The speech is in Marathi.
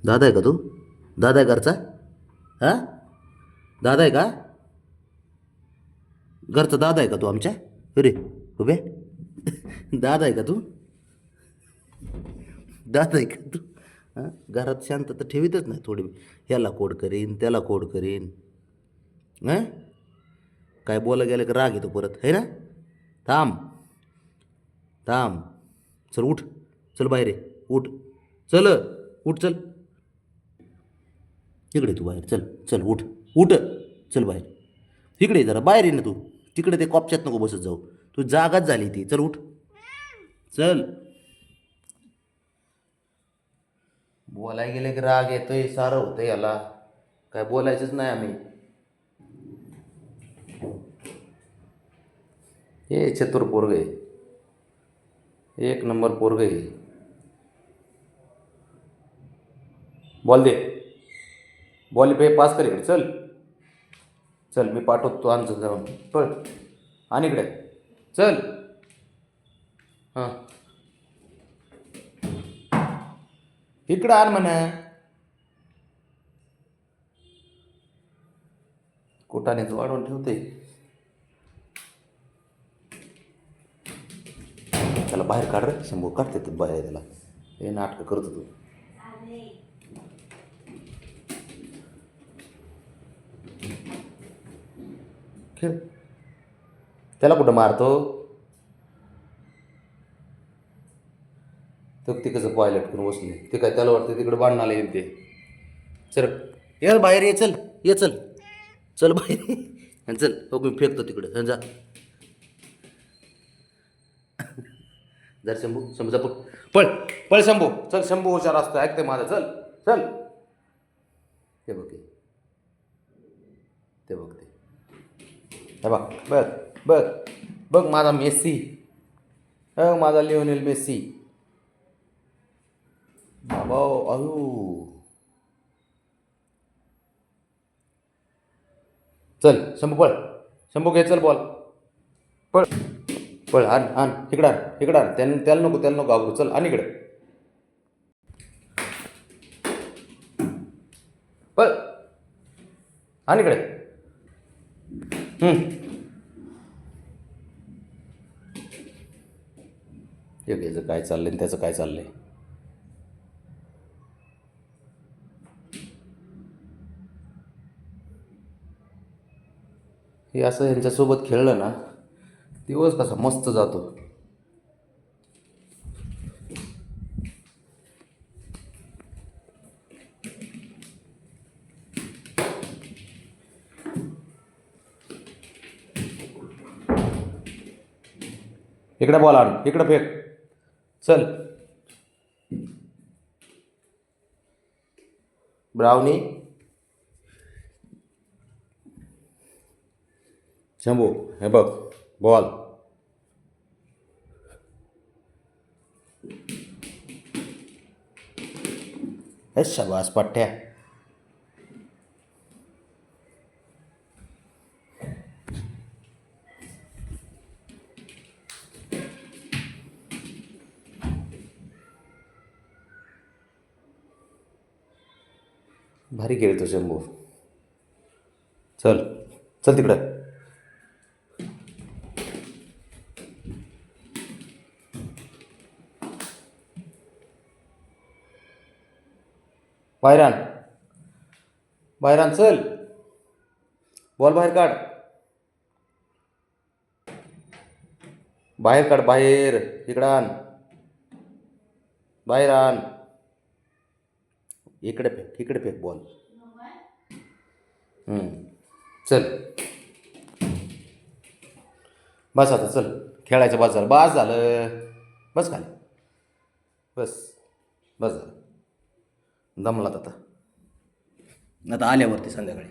दादा आहे का तू? दादा आहे घरचा? हा, दादा आहे का? घरचा दादा आहे का तू आमच्या? अरे उभे, दादा आहे का तू? दादा आहे का तू? हां, घरात शांतता ठेवीतच नाही थोडी. ह्याला कोड करीन, त्याला कोड करीन. हां, काय बोला गेलं की राग येतो परत, है ना? थांब, थांब. चल उठ, चल बाहेर ये. उठ, चल, उठ चल. इकडे तू बाहेर, चल चल, उठ, उठ, चल बाहेर. इकडे ये जरा, बाहेर ये ना तू. तिकडे ते कॉपच्यात नको बसत जाऊ. तू जागाच झाली ती. चल उठ, चल. बोलाय गेले की राग येतोय, सारं होतं याला. काय बोलायचंच नाही आम्ही. हे चतुर पोरग आहे, एक नंबर पोरग आहे. बॉल दे, बॉल पे पास कर इकडे. चल चल, मी पाठवतो आमचं जाऊन. पळ, आणि इकडे चल. हां, इकडं आण म्हणा. कोटानेच वाढवून ठेवते. त्याला बाहेर काढ रे शंभू, काढते तू बाहेर त्याला. हे नाटकं करतो तू. खेळ, त्याला कुठं मारतो? तो ते कसं पायलट करून बसले, ते काय त्याला वाटतं तिकडे बांधणाला येईल ते. चल ये बाहेर, ये चल, ये चल, चल बाहेर ये. आणि चल हो, मी फेकतो तिकडं जा. जर शंभू, शंभूचा पळ, पळ, पळ शंभू, चल. शंभू हुशार असतो, ऐकते माझं. चल चल. ते बघ, ते बघ, हे बघ, बघ, बघ, बघ माझा मेस्सी. माझा लिओनेल मेस्सी. बाबा अयो, चल शंभू पळ, शंभू घे, चल बॉल, पळ, पळ, आण आण इकडं, आण इकडं, आण. त्याला नको, त्याला नको घाबरू. चल आण इकडे, पळ, आण इकडे. याचं काय चाललंय, त्याचं काय चाललंय. हे असं यांच्यासोबत खेळलं ना, दिवस कसा मस्त जातो. इकडे बॉल आण, इकडे फेक, चल. ब्राउनी, शंभू, हे बघ बॉल. हे शाबास पठ्ठ्या. भारी खेळतो शंभू. चल चल तिकडं. बाहेर आण, बाहेर आण, चल. बॉल बाहेर काढ, बाहेर काढ, बाहेर. इकडं आण, बाहेर आण. इकडे फेक, इकडे फेक बॉल. चल, बस आता, चल. खेळायचं बस झालं, बस झालं, बस खाली, बस, बस झालं. दमलात आता. आता आल्यावरती संध्याकाळी